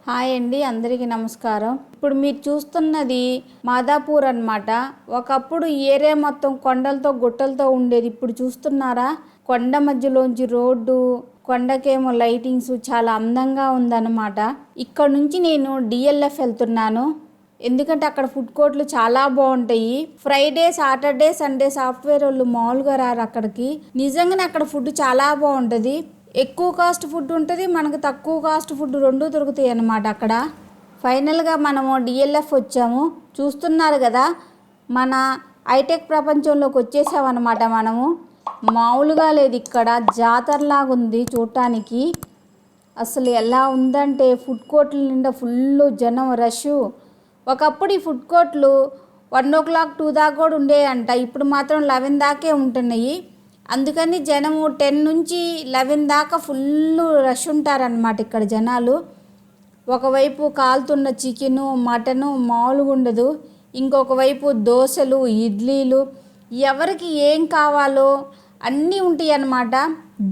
Hi అండి, అందరికీ నమస్కారం. ఇప్పుడు మీరు చూస్తున్నది మాదాపూర్ అన్నమాట. ఒకప్పుడు ఏరియా మొత్తం కొండలతో గుట్టలతో ఉండేది. ఇప్పుడు చూస్తున్నారా, కొండ మధ్యలోంచి రోడ్డు, కొండకేమో లైటింగ్స్, చాలా అందంగా ఉందన్నమాట. ఇక్కడ నుంచి నేను డిఎల్ఎఫ్ వెళ్తున్నాను. ఎందుకంటే అక్కడ ఫుడ్ కోర్ట్లు చాలా బాగుంటాయి. ఫ్రైడే, సాటర్డే, సండే సాఫ్ట్వేర్ వాళ్ళు మామూలుగా రారు అక్కడికి. నిజంగానే అక్కడ ఫుడ్ చాలా బాగుంటుంది. ఎక్కువ కాస్ట్ ఫుడ్ ఉంటుంది, మనకు తక్కువ కాస్ట్ ఫుడ్ రెండు దొరుకుతాయి అన్నమాట అక్కడ. ఫైనల్గా మనము డిఎల్ఎఫ్ వచ్చాము. చూస్తున్నారు కదా, మన హైటెక్ ప్రపంచంలోకి వచ్చేసామన్నమాట. మనము మామూలుగా లేదు, ఇక్కడ జాతరలాగా ఉంది చూడటానికి. అసలు ఎలా ఉందంటే ఫుడ్ కోర్ట్ల నిండా ఫుల్ జనం, రష్. ఒకప్పుడు ఈ ఫుడ్ కోర్ట్లు 1 o'clock 2 దాకా కూడా ఉండేయంట. ఇప్పుడు మాత్రం 11 దాకే ఉంటున్నాయి. అందుకని జనము 10 నుంచి 11 దాకా ఫుల్ రష్ ఉంటారనమాట ఇక్కడ జనాలు. ఒకవైపు కాలుతున్న చికెను, మటను మామూలుగా ఉండదు. ఇంకొక వైపు దోశలు, ఇడ్లీలు, ఎవరికి ఏం కావాలో అన్నీ ఉంటాయి అన్నమాట.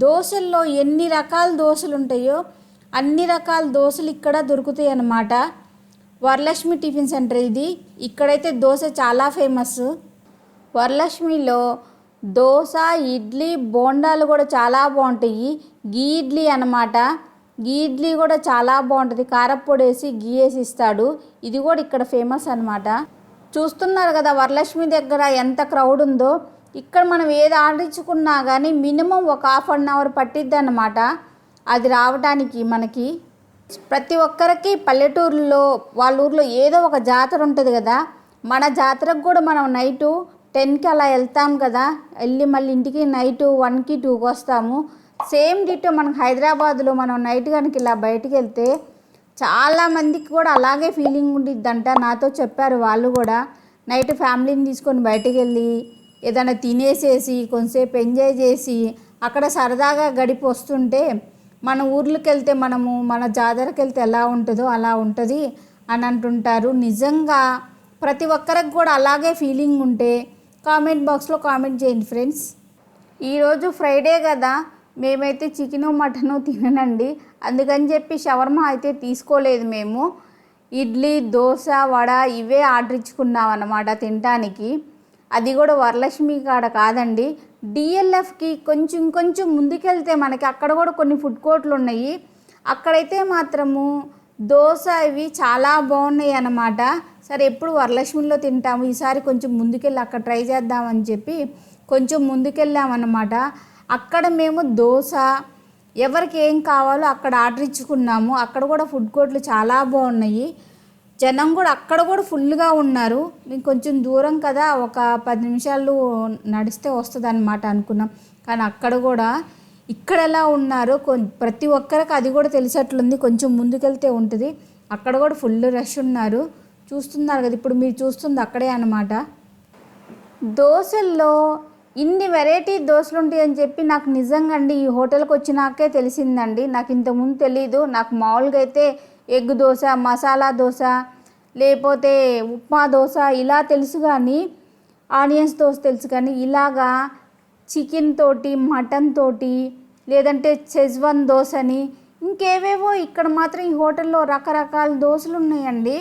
దోశల్లో ఎన్ని రకాల దోశలు ఉంటాయో అన్ని రకాల దోశలు ఇక్కడ దొరుకుతాయి అన్నమాట. వరలక్ష్మి టిఫిన్ సెంటర్ ఇది. ఇక్కడైతే దోశ చాలా ఫేమస్. వరలక్ష్మిలో దోశ, ఇడ్లీ, బోండాలు కూడా చాలా బాగుంటాయి. గీ ఇడ్లీ అన్నమాట. గీ ఇడ్లీ కూడా చాలా బాగుంటుంది. కారప్పొడి వేసి గీ వేసి ఇస్తాడు. ఇది కూడా ఇక్కడ ఫేమస్ అన్నమాట. చూస్తున్నారు కదా వరలక్ష్మి దగ్గర ఎంత క్రౌడ్ ఉందో. ఇక్కడ మనం ఏది ఆర్డర్ ఇచ్చుకున్నా కానీ మినిమం ఒక 1/2 hour పట్టిద్ది అన్నమాట అది రావడానికి. మనకి ప్రతి ఒక్కరికి పల్లెటూరులో వాళ్ళ ఊర్లో ఏదో ఒక జాతర ఉంటుంది కదా. మన జాతరకు కూడా మనం నైటు 10కి అలా వెళ్తాం కదా, వెళ్ళి మళ్ళీ ఇంటికి నైటు 1కి 2కి వస్తాము. సేమ్ డిటో మనకు హైదరాబాద్లో మనం నైట్ కనుక ఇలా బయటికి వెళ్తే చాలామందికి కూడా అలాగే ఫీలింగ్ ఉండిద్దంట. నాతో చెప్పారు వాళ్ళు కూడా. నైట్ ఫ్యామిలీని తీసుకొని బయటికి వెళ్ళి ఏదైనా తినేసేసి కొంతసేపు ఎంజాయ్ చేసి అక్కడ సరదాగా గడిపి వస్తుంటే మన ఊర్లోకి వెళ్తే మనము మన జాతరకి వెళ్తే ఎలా ఉంటుందో అలా ఉంటుంది అని అంటుంటారు. నిజంగా ప్రతి ఒక్కరికి కూడా అలాగే ఫీలింగ్ ఉంటే కామెంట్ బాక్స్లో కామెంట్ చేయండి ఫ్రెండ్స్. ఈరోజు ఫ్రైడే కదా, మేమైతే చికెను మటను తిననండి. అందుకని చెప్పి షవర్మా అయితే తీసుకోలేదు మేము. ఇడ్లీ, దోశ, వడ ఇవే ఆర్డర్ ఇచ్చుకున్నాం అన్నమాట తినడానికి. అది కూడా వరలక్ష్మి కాడ కాదండి, డిఎల్ఎఫ్కి కొంచెం ముందుకెళ్తే మనకి అక్కడ కూడా కొన్ని ఫుడ్ కోర్ట్లు ఉన్నాయి. అక్కడైతే మాత్రము దోశ ఇవి చాలా బాగున్నాయి అన్నమాట. సరే ఎప్పుడు వరలక్ష్మిలో తింటాము, ఈసారి కొంచెం ముందుకెళ్ళి అక్కడ ట్రై చేద్దామని చెప్పి కొంచెం ముందుకెళ్ళామన్నమాట. అక్కడ మేము దోశ ఎవరికి ఏం కావాలో అక్కడ ఆర్డర్ ఇచ్చుకున్నాము. అక్కడ కూడా ఫుడ్ కోర్ట్లు చాలా బాగున్నాయి. జనం కూడా అక్కడ కూడా ఫుల్గా ఉన్నారు. మేము కొంచెం దూరం కదా, ఒక 10 నిమిషాలు నడిస్తే వస్తుంది అన్నమాట అనుకున్నాం. కానీ అక్కడ కూడా ఇక్కడ ఎలా ఉన్నారో ప్రతి ఒక్కరికి అది కూడా తెలిసేట్లుంది. కొంచెం ముందుకెళ్తే ఉంటుంది. అక్కడ కూడా ఫుల్ రష్ ఉన్నారు. చూస్తున్నారు కదా, ఇప్పుడు మీరు చూస్తుంది అక్కడే అన్నమాట. దోశల్లో ఇన్ని వెరైటీ దోశలు ఉంటాయని చెప్పి నాకు నిజంగా అండి ఈ హోటల్కి వచ్చినాకే తెలిసిందండి. నాకు ఇంతకుముందు తెలీదు. నాకు మామూలుగా అయితే ఎగ్ దోశ, మసాలా దోశ, లేకపోతే ఉప్మా దోశ ఇలా తెలుసు, కానీ ఆనియన్స్ దోశ తెలుసు. కానీ ఇలాగా చికెన్ తోటి, మటన్ తోటి, లేదంటే షెజ్వాన్ దోశ అని ఇంకేవేవో ఇక్కడ మాత్రం ఈ హోటల్లో రకరకాల దోశలు ఉన్నాయండి.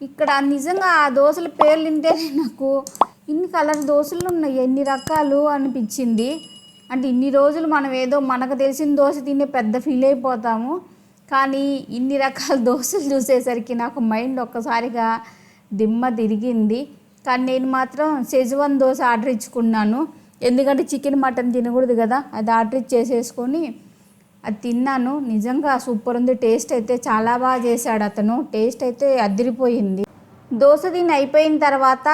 ఇక్కడ నిజంగా ఆ దోశల పేర్లు వింటేనే నాకు ఇన్ని కలర్ దోశలు ఉన్నాయి, ఎన్ని రకాలు అనిపించింది. అంటే ఇన్ని రోజులు మనం ఏదో మనకు తెలిసిన దోశ తినే పెద్ద ఫీల్ అయిపోతాము. కానీ ఇన్ని రకాల దోశలు చూసేసరికి నాకు మైండ్ ఒక్కసారిగా దిమ్మ తిరిగింది. కానీ నేను మాత్రం షెజ్వాన్ దోశ ఆర్డర్ ఇచ్చుకున్నాను. ఎందుకంటే చికెన్ మటన్ తినకూడదు కదా, అది ఆర్డర్ ఇచ్చేసేసుకొని అది తిన్నాను. నిజంగా సూపర్ ఉంది. టేస్ట్ అయితే చాలా బాగా చేశాడు అతను. టేస్ట్ అయితే అదిరిపోయింది. దోశ తిని అయిపోయిన తర్వాత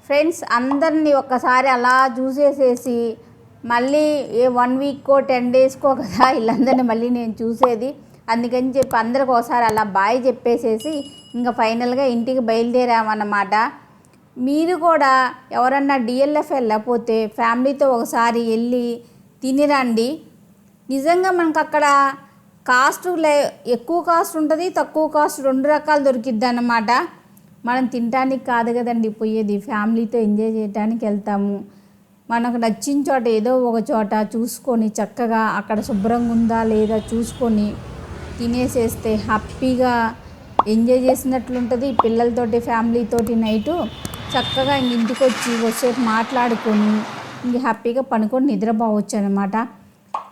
ఫ్రెండ్స్ అందరినీ ఒక్కసారి అలా చూసేసేసి మళ్ళీ 1 వీక్కో 10 డేస్కో కదా వీళ్ళందరినీ మళ్ళీ నేను చూసేది. అందుకని చెప్పి అందరికి ఒకసారి అలా బాయ్ చెప్పేసేసి ఇంకా ఫైనల్గా ఇంటికి బయలుదేరామన్నమాట. మీరు కూడా ఎవరన్నా డిఎల్ఎఫ్ వెళ్ళకపోతే ఫ్యామిలీతో ఒకసారి వెళ్ళి తినిరండి. నిజంగా మనకు అక్కడ కాస్ట్ ఎక్కువ కాస్ట్ ఉంటుంది, తక్కువ కాస్ట్ 2 రకాలు దొరికిద్ది అన్నమాట. మనం తినడానికి కాదు కదండి పోయేది, ఫ్యామిలీతో ఎంజాయ్ చేయడానికి వెళ్తాము. మనకు నచ్చిన చోట ఏదో ఒక చోట చూసుకొని చక్కగా అక్కడ శుభ్రంగా ఉందా లేదా చూసుకొని తినేసేస్తే హ్యాపీగా ఎంజాయ్ చేసినట్లుంటుంది. పిల్లలతోటి ఫ్యామిలీతోటి నైటు చక్కగా ఇంటికి వచ్చి వచ్చేపు మాట్లాడుకొని ఇంక హ్యాపీగా పనుకొని నిద్రపోవచ్చు అనమాట.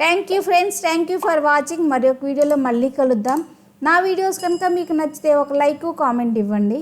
Thank you friends, thank you for watching. మరి ఒక వీడియోలో మళ్ళీ కలుద్దాం. నా వీడియోస్ కనుక మీకు నచ్చితే ఒక లైక్ కామెంట్ ఇవ్వండి.